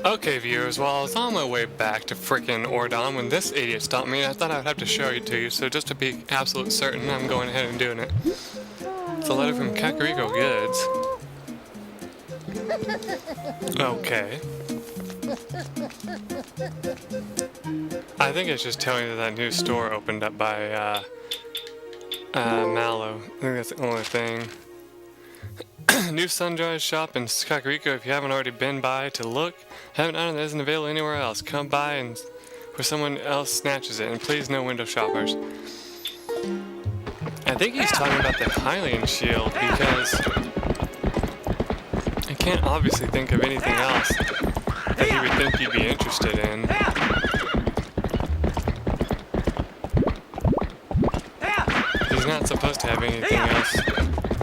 Okay, viewers, well, I was on my way back to frickin' Ordon when this idiot stopped me, and I thought I'd have to show it to you, so just to be absolute certain, I'm going ahead and doing it. It's a letter from Kakariko Goods. Okay. I think it's just telling you that new store opened up by, Mallow. I think that's the only thing. New Sunrise shop in Kakariko. If you haven't already been by to look, have an item that isn't available anywhere else. Come by and where someone else snatches it, and please no window shoppers. I think he's talking about the Hylian shield because I can't obviously think of anything else that he would think you'd be interested in. He's not supposed to have anything else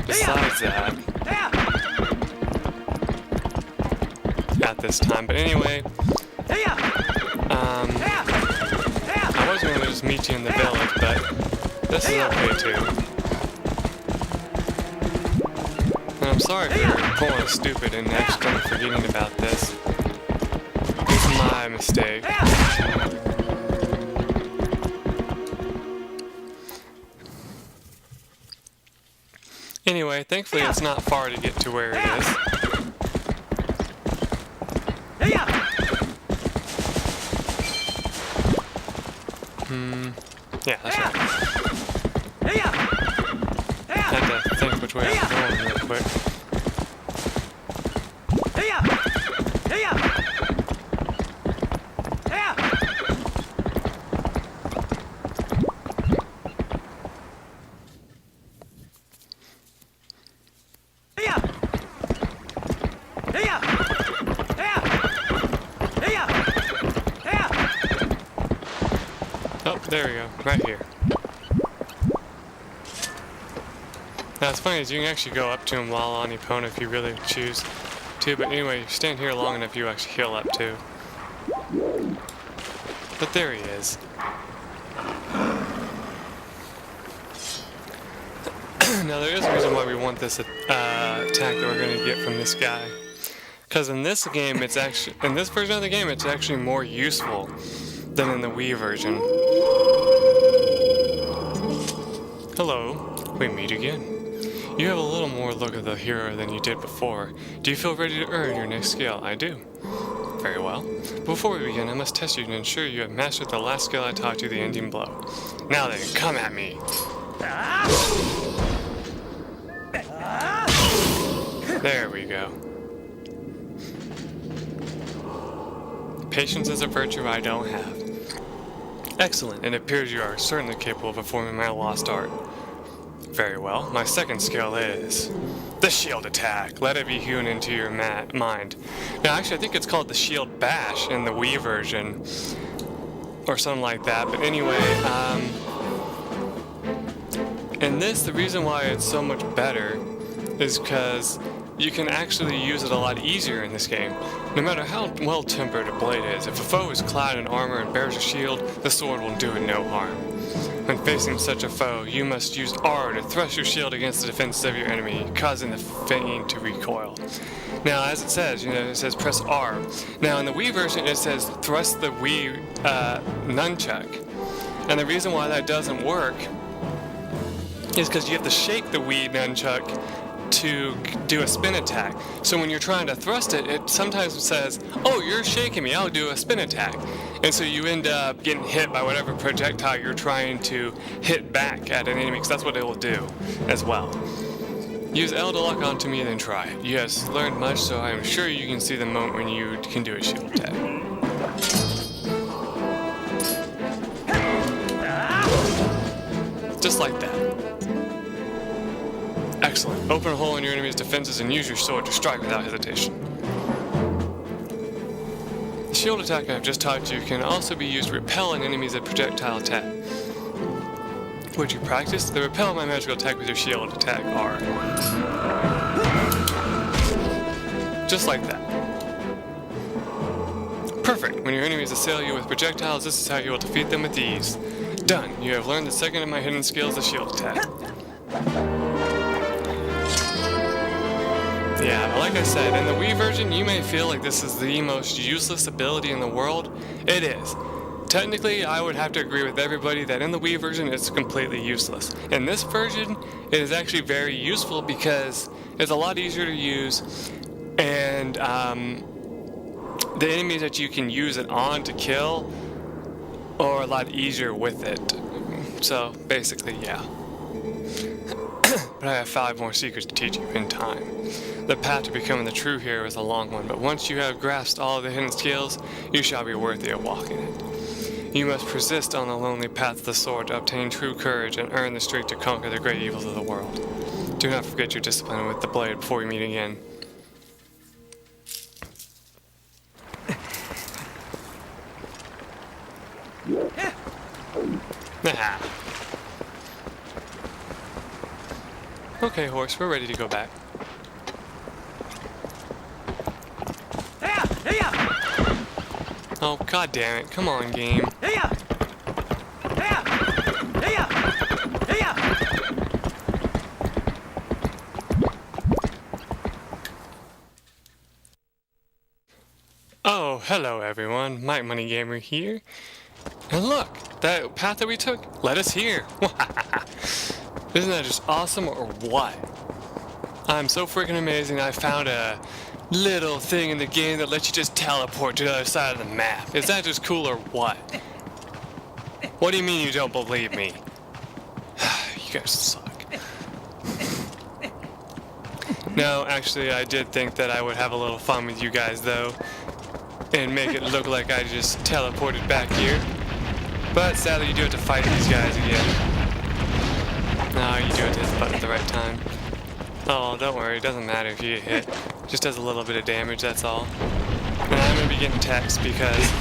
besides that at this time, but anyway, I was going to just meet you in the village, but this is okay too. And I'm sorry for pulling stupid and accidentally forgetting about this. It's my mistake. Anyway, thankfully it's not far to get to where it is. Yeah, that's right. Had to think which way I was going real quick. Oh, there we go, right here. Now, it's funny is you can actually go up to him while on Epona if you really choose to, but anyway, you stand here long enough, you actually heal up too. But there he is. Now, there is a reason why we want this attack that we're going to get from this guy. Because in this game, it's actually, in this version of the game, it's actually more useful than in the Wii version. Hello, we meet again. You have a little more look of the hero than you did before. Do you feel ready to earn your next skill? I do. Very well. Before we begin, I must test you to ensure you have mastered the last skill I taught you, the ending blow. Now then, come at me. There we go. Patience is a virtue I don't have. Excellent. It appears you are certainly capable of performing my lost art. Very well. My second skill is the shield attack. Let it be hewn into your mind. Now, actually, I think it's called the shield bash in the Wii version, or something like that. But anyway, in this, the reason why it's so much better is because you can actually use it a lot easier in this game. No matter how well-tempered a blade is, if a foe is clad in armor and bears a shield, the sword will do it no harm. When facing such a foe, you must use R to thrust your shield against the defense of your enemy, causing the fiend to recoil. Now, as it says, it says press R. Now, in the Wii version, it says thrust the Wii nunchuck. And the reason why that doesn't work is because you have to shake the Wii nunchuck to do a spin attack. So when you're trying to thrust it, it sometimes says, oh, you're shaking me, I'll do a spin attack. And so you end up getting hit by whatever projectile you're trying to hit back at an enemy, because that's what it will do as well. Use L to lock onto me, then try it. You have learned much, so I am sure you can see the moment when you can do a shield attack. Just like that. Excellent. Open a hole in your enemy's defenses and use your sword to strike without hesitation. The shield attack I've just taught you can also be used to repel an enemy's projectile attack. Would you practice? The repel my magical attack with your shield attack R. Just like that. Perfect. When your enemies assail you with projectiles, this is how you will defeat them with ease. Done. You have learned the second of my hidden skills, the shield attack. Yeah, but like I said, in the Wii version, you may feel like this is the most useless ability in the world. It is. Technically, I would have to agree with everybody that in the Wii version, it's completely useless. In this version, it is actually very useful because it's a lot easier to use, and the enemies that you can use it on to kill are a lot easier with it. So, basically, yeah. But I have 5 more secrets to teach you in time. The path to becoming the true hero is a long one, but once you have grasped all of the hidden skills, you shall be worthy of walking it. You must persist on the lonely path of the sword to obtain true courage and earn the strength to conquer the great evils of the world. Do not forget your discipline with the blade before we meet again. Nah. Okay, horse, we're ready to go back. Oh, god damn it. Come on, game. Oh, hello everyone. MikeMoneyGMR here. And look, that path that we took led us here. Isn't that just awesome or what? I'm so freaking amazing. I found a little thing in the game that lets you just teleport to the other side of the map. Is that just cool or what? What do you mean you don't believe me? You guys suck. No, actually, I did think that I would have a little fun with you guys, though, and make it look like I just teleported back here. But sadly, you do have to fight these guys again. No, you do have to hit the button at the right time. Oh, don't worry, it doesn't matter if you get hit. It just does a little bit of damage, that's all. And I'm gonna be getting text because,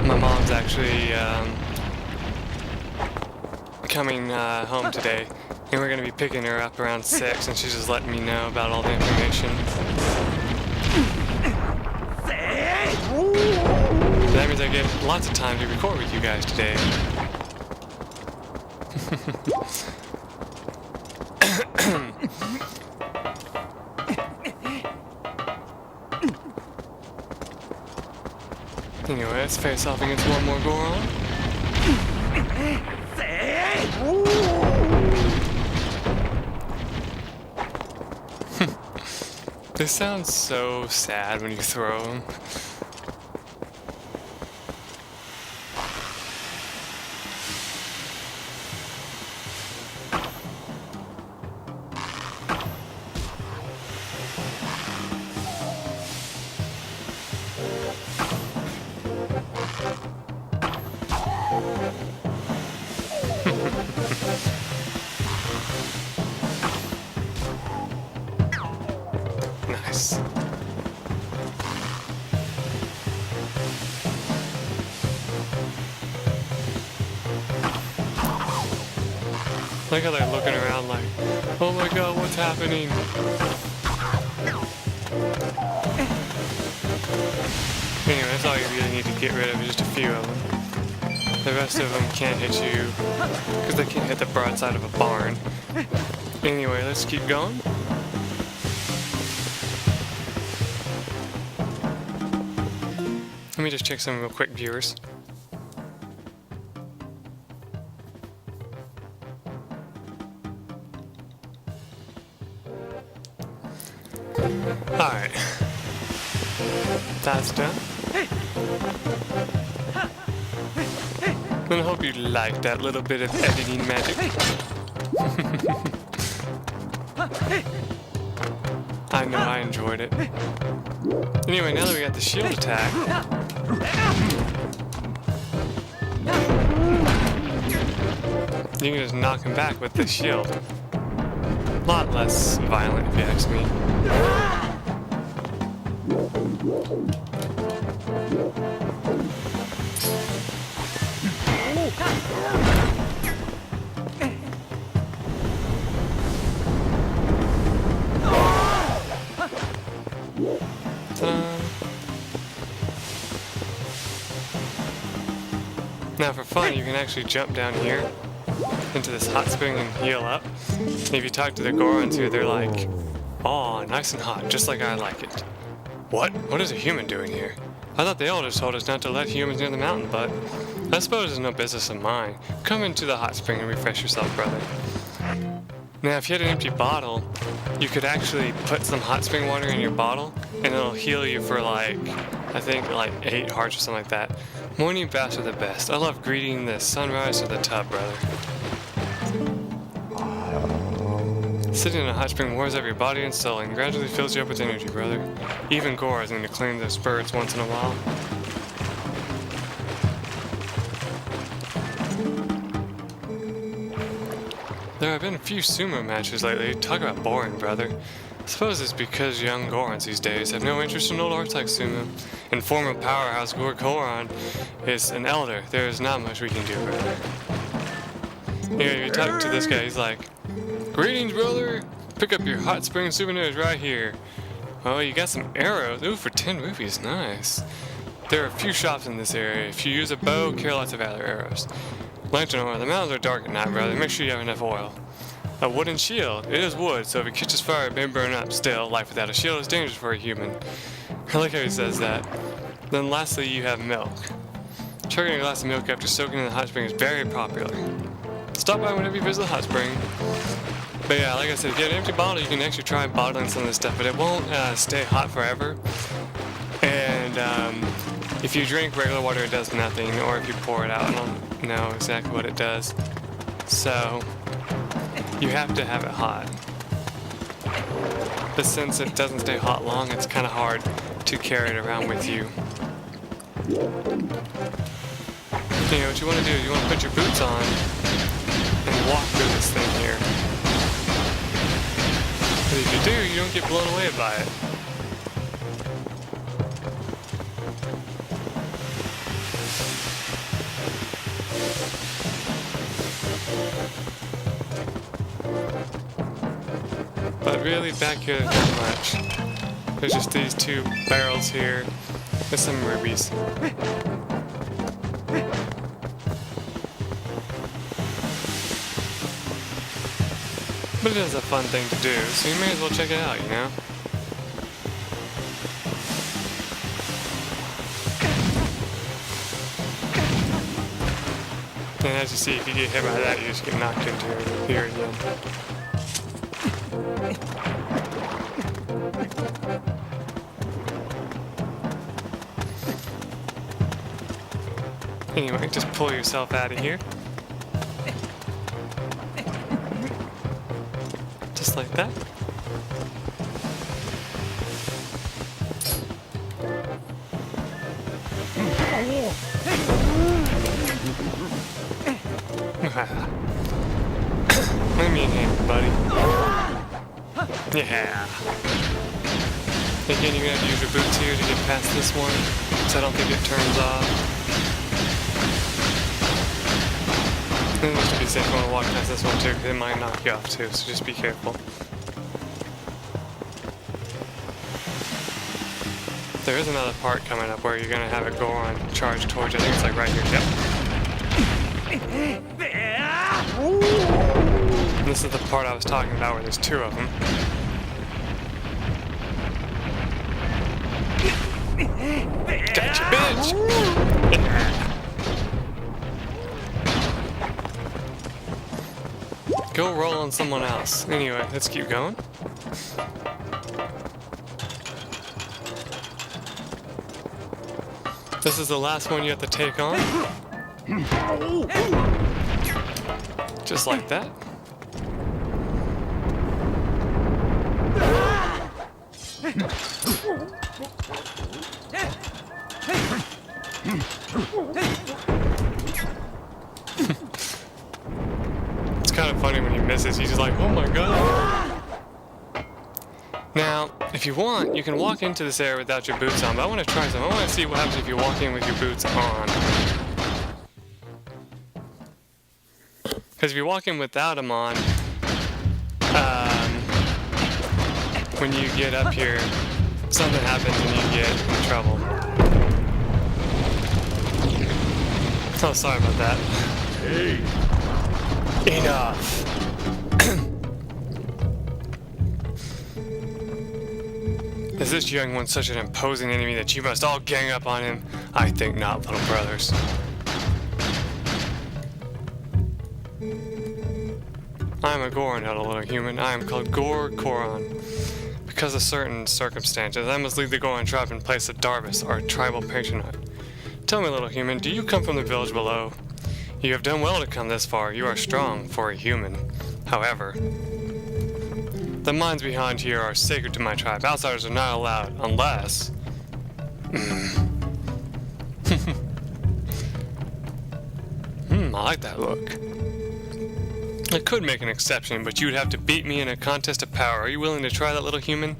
my mom's actually, coming, home today. And we're gonna be picking her up around 6, and she's just letting me know about all the information. So that means I get lots of time to record with you guys today. Anyway, let's face off against one more Goron. This sounds so sad when you throw them. Nice. Look how they're looking around like, oh my god, what's happening? Anyway, that's all you really need to get rid of, just a few of them. The rest of them can't hit you, because they can't hit the broadside of a barn. Anyway, let's keep going. Let me just check some real quick, viewers. Alright. That's done. And I hope you liked that little bit of editing magic. I know I enjoyed it. Anyway, now that we got the shield attack, you can just knock him back with the shield. A lot less violent, if you ask me. Now for fun, you can actually jump down here. into this hot spring and heal up. And if you talk to the Gorons here, they're like, "Oh, nice and hot, just like I like it." What? What is a human doing here? I thought the elders told us not to let humans near the mountain, but I suppose it's no business of mine. Come into the hot spring and refresh yourself, brother. Now, if you had an empty bottle, you could actually put some hot spring water in your bottle, and it'll heal you for like, I think like 8 hearts or something like that. Morning baths are the best. I love greeting the sunrise to the tub, brother. Sitting in a hot spring warms up your body and soul and gradually fills you up with energy, brother. Even Gorons need to clean their spirits once in a while. There have been a few sumo matches lately. Talk about boring, brother. I suppose it's because young Gorons these days have no interest in old arts like sumo. And former powerhouse Goron is an elder. There is not much we can do, brother. Anyway, you talk to this guy, he's like, "Greetings, brother. Pick up your hot spring souvenirs right here. Oh, you got some arrows. Ooh, for 10 rupees. Nice. There are a few shops in this area. If you use a bow, carry lots of other arrows. Lantern oil. The mountains are dark at night, brother. Make sure you have enough oil. A wooden shield. It is wood, so if it catches fire, it may burn up. Still, life without a shield is dangerous for a human." I like how he says that. Then lastly, you have milk. Chugging a glass of milk after soaking in the hot spring is very popular. Stop by whenever you visit the hot spring. But yeah, like I said, if you have an empty bottle, you can actually try bottling some of this stuff, but it won't stay hot forever. And if you drink regular water, it does nothing, or if you pour it out, I don't know exactly what it does. So you have to have it hot. But since it doesn't stay hot long, it's kind of hard to carry it around with you. You know, what you want to do is you want to put your boots on and walk through this thing here. But if you do, you don't get blown away by it. But really, back here, there's not much. There's just these 2 barrels here with some rubies. But it is a fun thing to do, so you may as well check it out, you know? And as you see, if you get hit by that, you just get knocked into here again. Anyway, just pull yourself out of here. Just like that. Let me in here, buddy. Yeah. Again, you're gonna have to use your boots here to get past this one, so I don't think it turns off. And just to be safe, you want to walk past this one too, because it might knock you off too, so just be careful. There is another part coming up where you're gonna have a Goron charge towards you. I think it's like right here. Yep. And this is the part I was talking about where there's 2 of them. Gotcha, bitch! Yeah. Go roll on someone else. Anyway, let's keep going. This is the last one you have to take on. Just like that. It's kind of funny when he misses. He's just like, oh my god. Now, if you want, you can walk into this area without your boots on, but I want to try some. I want to see what happens if you walk in with your boots on. Because if you walk in without them on, when you get up here, something happens and you get in trouble. Oh, sorry about that. Hey. Enough! Is this young one such an imposing enemy that you must all gang up on him? I think not, little brothers. I am a Goron, not a little human. I am called Goron. Because of certain circumstances, I must lead the Goron tribe in place of Darvis, our tribal patriarch. Tell me, little human, do you come from the village below? You have done well to come this far. You are strong for a human. However, the mines behind here are sacred to my tribe. Outsiders are not allowed unless... I like that look. I could make an exception, but you would have to beat me in a contest of power. Are you willing to try that, little human?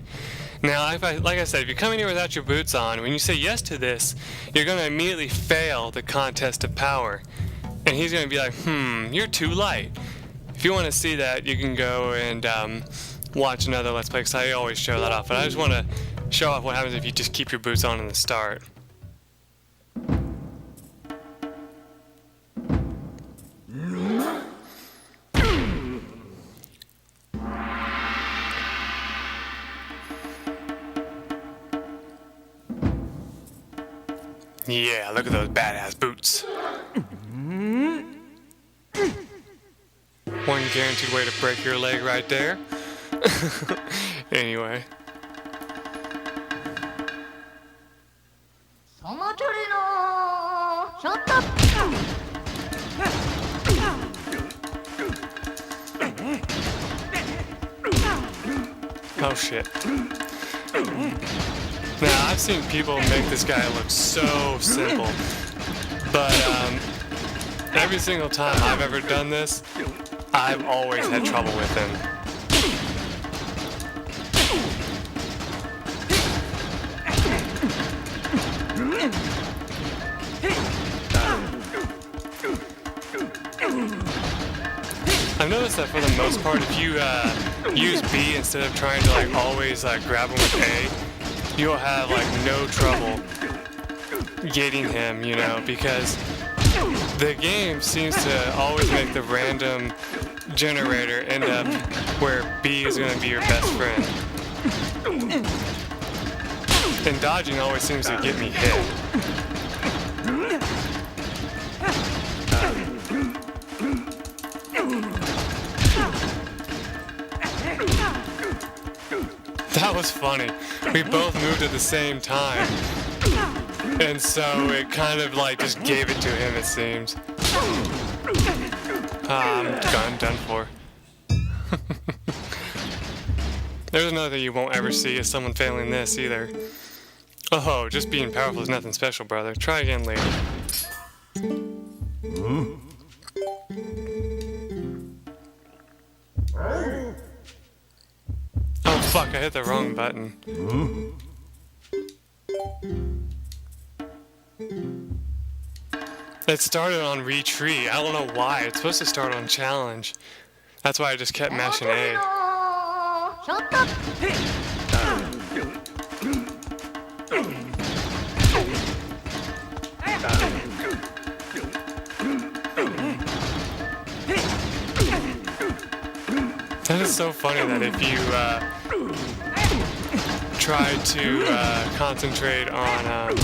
Now, like I said, if you come in here without your boots on, when you say yes to this, you're going to immediately fail the contest of power. And he's going to be like, you're too light. If you want to see that, you can go and watch another Let's Play, because I always show that off. But I just want to show off what happens if you just keep your boots on in the start. Yeah, look at those badass boots. One guaranteed way to break your leg right there. Anyway. Oh shit. Now, I've seen people make this guy look so simple, but every single time I've ever done this, I've always had trouble with him. I've noticed that for the most part, if you use B instead of trying to like always grab him with A, you'll have like no trouble getting him, you know, because the game seems to always make the random generator end up where B is going to be your best friend. And dodging always seems to get me hit. That was funny. We both moved at the same time. And so it kind of like just gave it to him, it seems. I'm done for. There's another thing you won't ever see is someone failing this either. Oh, just being powerful is nothing special, brother. Try again later. Oh fuck, I hit the wrong button. It started on retreat. I don't know why. It's supposed to start on challenge. That's why I just kept mashing A. That is so funny that if you try to concentrate on,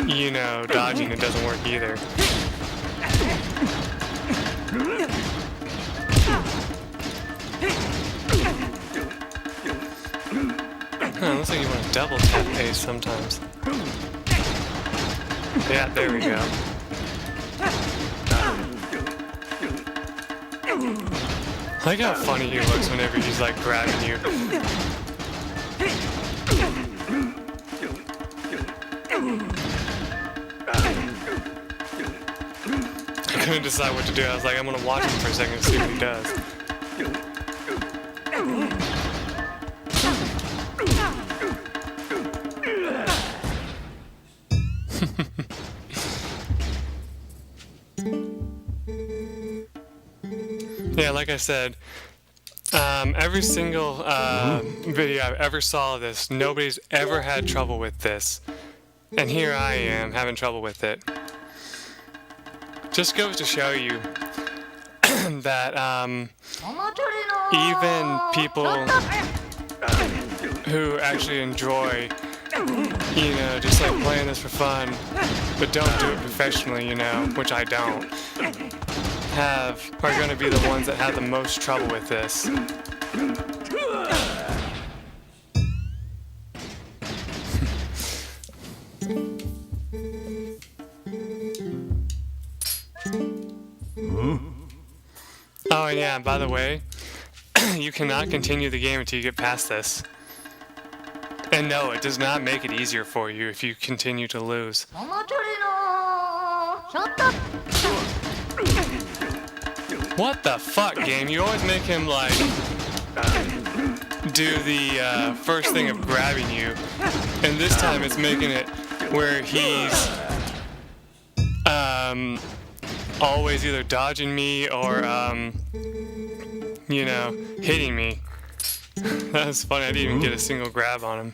you know, dodging, it doesn't work either. Huh, looks like you want to double tap A sometimes. Yeah, there we go. I like how funny he looks whenever he's like grabbing you. I couldn't decide what to do. I was like, I'm gonna watch him for a second to see what he does. Yeah, like I said, every single video I've ever saw of this, nobody's ever had trouble with this. And here I am, having trouble with it. Just goes to show you that even people who actually enjoy, you know, just like playing this for fun, but don't do it professionally, you know, which I don't, are going to be the ones that have the most trouble with this. Oh, and yeah, by the way, you cannot continue the game until you get past this. And no, it does not make it easier for you if you continue to lose. What the fuck, game? You always make him, like, do the first thing of grabbing you. And this time it's making it where he's always either dodging me or, you know, hitting me. That was funny, I didn't even get a single grab on him.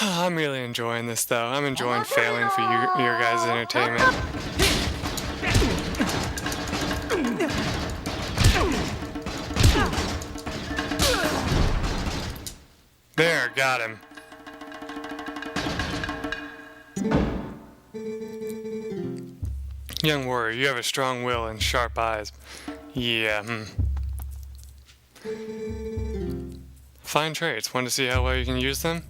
I'm really enjoying this though. I'm enjoying failing for your guys' entertainment. There, got him. Young warrior, you have a strong will and sharp eyes. Yeah, Fine traits. Want to see how well you can use them?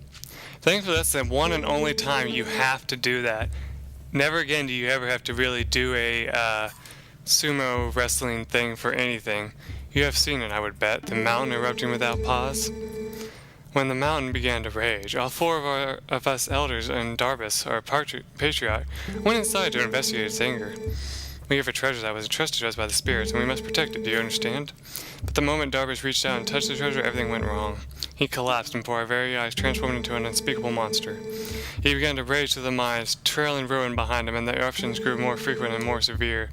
Thankfully, that's the one and only time you have to do that. Never again do you ever have to really do a sumo wrestling thing for anything. You have seen it, I would bet. The mountain erupting without pause. When the mountain began to rage, all four of us elders and Darbus, our patriarch, went inside to investigate its anger. We have a treasure that was entrusted to us by the spirits, and we must protect it, do you understand? But the moment Darbus reached out and touched the treasure, everything went wrong. He collapsed, and before our very eyes transformed into an unspeakable monster. He began to rage to the mines, trailing ruin behind him, and the eruptions grew more frequent and more severe.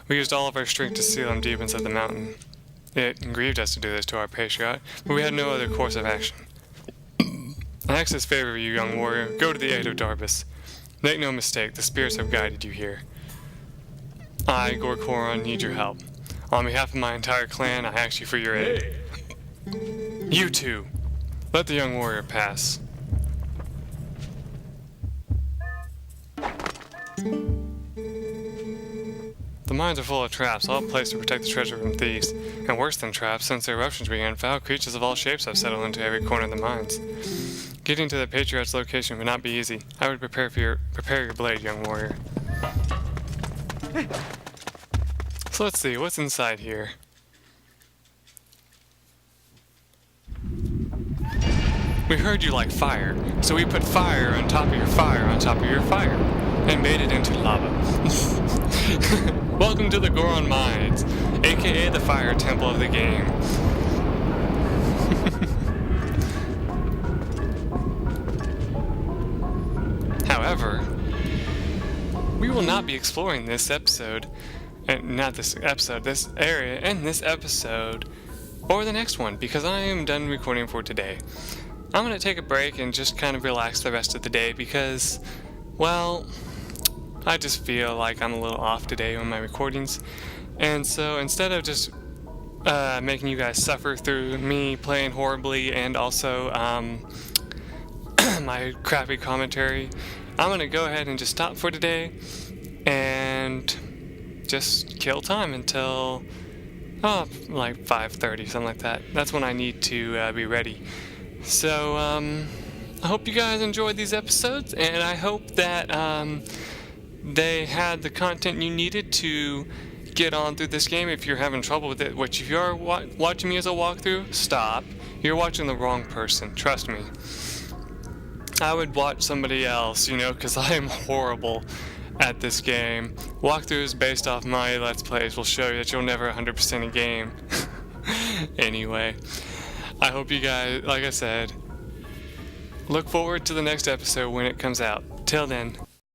We used all of our strength to seal him deep inside the mountain. It grieved us to do this to our patriarch, but we had no other course of action. I ask this favor of you, young warrior. Go to the aid of Darbus. Make no mistake, the spirits have guided you here. I, Goron, need your help. On behalf of my entire clan, I ask you for your aid. You two, let the young warrior pass. The mines are full of traps, all placed to protect the treasure from thieves. And worse than traps, since the eruptions began, foul creatures of all shapes have settled into every corner of the mines. Getting to the Patriarch's location would not be easy. I would prepare your blade, young warrior. So let's see, what's inside here? We heard you like fire, so we put fire on top of your fire on top of your fire, and made it into lava. Welcome to the Goron Mines, aka the fire temple of the game. However, we will not be exploring this episode, this area in this episode, or the next one, because I am done recording for today. I'm going to take a break and just kind of relax the rest of the day because, well, I just feel like I'm a little off today on my recordings. And so instead of just making you guys suffer through me playing horribly and also my crappy commentary, I'm going to go ahead and just stop for today and just kill time until like 5:30, something like that. That's when I need to be ready. So I hope you guys enjoyed these episodes, and I hope that they had the content you needed to get on through this game. If you're having trouble with it, which if you are watching me as a walkthrough, stop. You're watching the wrong person, trust me. I would watch somebody else, you know, because I am horrible at this game. Walkthroughs based off my Let's Plays will show you that you'll never 100% a game. Anyway, I hope you guys, like I said, look forward to the next episode when it comes out. Till then,